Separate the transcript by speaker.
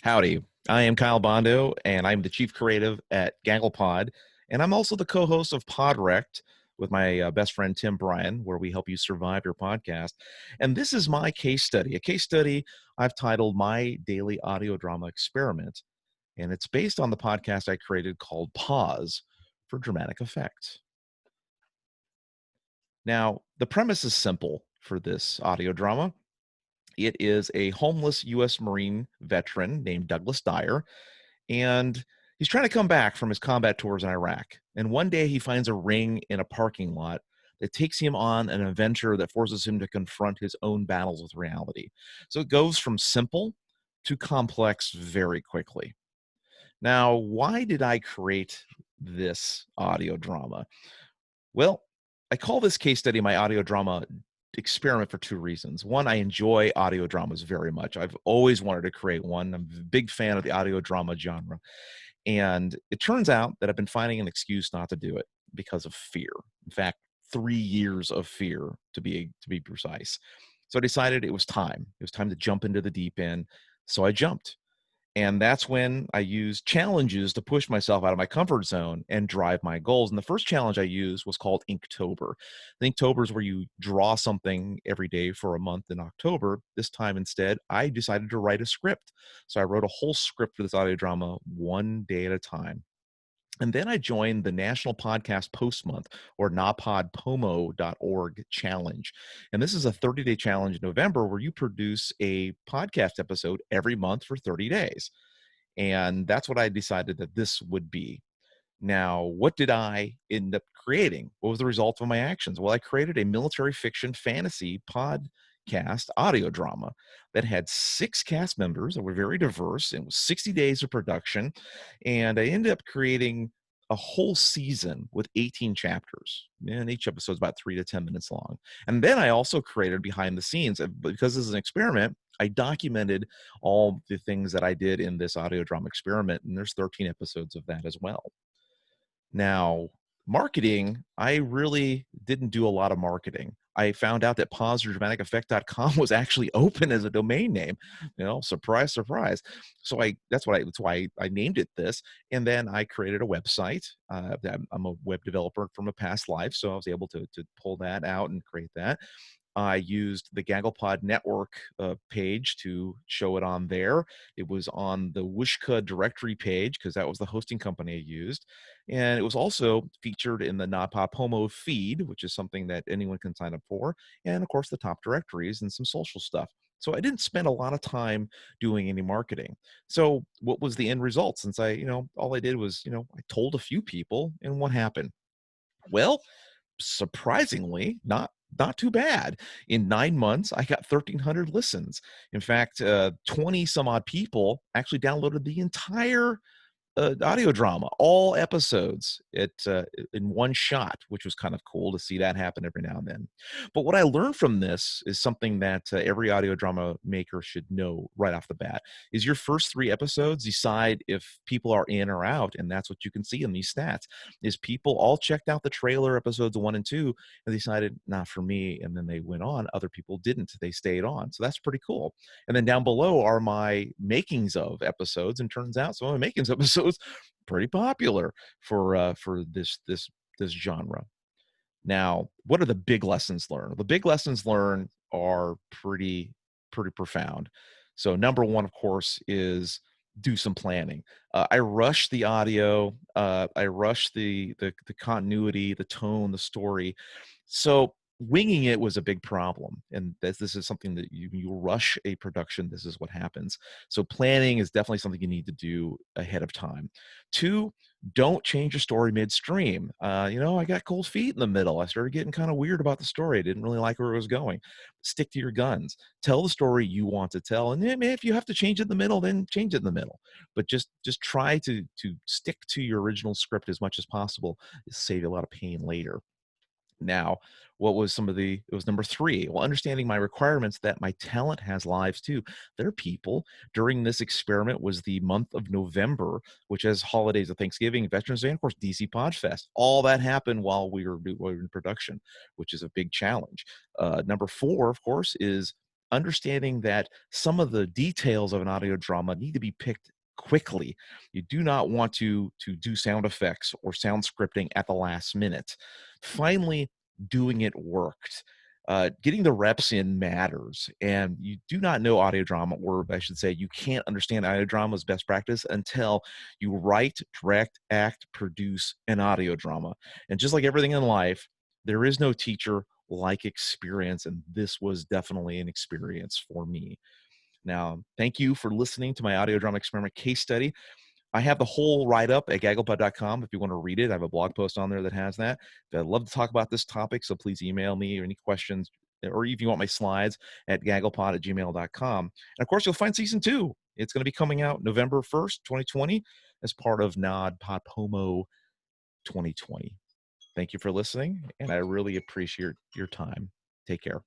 Speaker 1: Howdy, I am Kyle Bondo, and I'm the chief creative at GagglePod, and I'm also the co-host of Podrect with my best friend Tim Bryan, where we help you survive your podcast. And this is my case study, a case study I've titled My Daily Audio Drama Experiment, and it's based on the podcast I created called Pause for Dramatic Effect. Now, the premise is simple for this audio drama. It is a homeless U.S. Marine veteran named Douglas Dyer, and he's trying to come back from his combat tours in Iraq. And one day he finds a ring in a parking lot that takes him on an adventure that forces him to confront his own battles with reality. So it goes from simple to complex very quickly. Now, why did I create this audio drama? Well, I call this case study my audio drama experiment for two reasons. One, I enjoy audio dramas very much. I've always wanted to create one. I'm a big fan of the audio drama genre. And it turns out that I've been finding an excuse not to do it because of fear. In fact, 3 years of fear to be precise. So I decided it was time. It was time to jump into the deep end. So I jumped. And that's when I use challenges to push myself out of my comfort zone and drive my goals. And the first challenge I used was called Inktober. Inktober is where you draw something every day for a month in October. This time instead, I decided to write a script. So I wrote a whole script for this audio drama one day at a time. And then I joined the National Podcast Post Month, or NaPodPoMo.org challenge. And this is a 30-day challenge in November where you produce a podcast episode every month for 30 days. And that's what I decided that this would be. Now, what did I end up creating? What was the result of my actions? Well, I created a military fiction fantasy podcast audio drama that had 6 cast members that were very diverse. It was 60 days of production. And I ended up creating a whole season with 18 chapters. And each episode is about 3 to 10 minutes long. And then I also created behind the scenes, because this is an experiment, I documented all the things that I did in this audio drama experiment. And there's 13 episodes of that as well. Now, marketing, I really didn't do a lot of marketing. I found out that pausefordramaticeffect.com was actually open as a domain name. Surprise, surprise. So that's why I named it this. And then I created a website. I'm a web developer from a past life, so I was able to pull that out and create that. I used the GagglePod network page to show it on there. It was on the Wishka directory page because that was the hosting company I used. And it was also featured in the NaPodPoMo feed, which is something that anyone can sign up for. And of course, the top directories and some social stuff. So I didn't spend a lot of time doing any marketing. So what was the end result? Since all I did was, I told a few people, and what happened? Well, surprisingly, not too bad. In 9 months, I got 1,300 listens. In fact, 20 some odd people actually downloaded the entire audio drama, all episodes in one shot, which was kind of cool to see that happen every now and then. But what I learned from this is something that every audio drama maker should know right off the bat: is your first 3 episodes decide if people are in or out, and that's what you can see in these stats. Is people all checked out the trailer episodes 1 and 2 and decided not for me, and then they went on. Other people didn't; they stayed on. So that's pretty cool. And then down below are my makings of episodes, and turns out some of my makings episodes pretty popular for this genre. Now, what are the big lessons learned? The big lessons learned are pretty profound. So number one, of course, is do some planning. I rushed the audio. I rushed the continuity, the tone, the story. So winging it was a big problem, and this is something that you rush a production. This is what happens. So planning is definitely something you need to do ahead of time. 2, don't change your story midstream. I got cold feet in the middle. I started getting kind of weird about the story. I didn't really like where it was going. Stick to your guns. Tell the story you want to tell, and then if you have to change it in the middle, then change it in the middle. But just try to stick to your original script as much as possible. Save you a lot of pain later. Now, what was it was number 3. Well, understanding my requirements that my talent has lives too. There are people during this experiment was the month of November, which has holidays of Thanksgiving, Veterans Day, and of course, DC Podfest. All that happened while we were in production, which is a big challenge. Number 4, of course, is understanding that some of the details of an audio drama need to be picked quickly. You do not want to do sound effects or sound scripting at the last minute. Finally, doing it worked. Getting the reps in matters, and you do not know audio drama, or I should say, you can't understand audio drama's best practice until you write, direct, act, produce an audio drama. And just like everything in life, there is no teacher like experience, and this was definitely an experience for me. Now, thank you for listening to my audio drama experiment case study. I have the whole write-up at gagglepod.com if you want to read it. I have a blog post on there that has that. I'd love to talk about this topic, so please email me or any questions, or if you want my slides at gagglepod@gmail.com. And of course, you'll find season 2. It's going to be coming out November 1st, 2020, as part of NaPodPoMo 2020. Thank you for listening, and I really appreciate your time. Take care.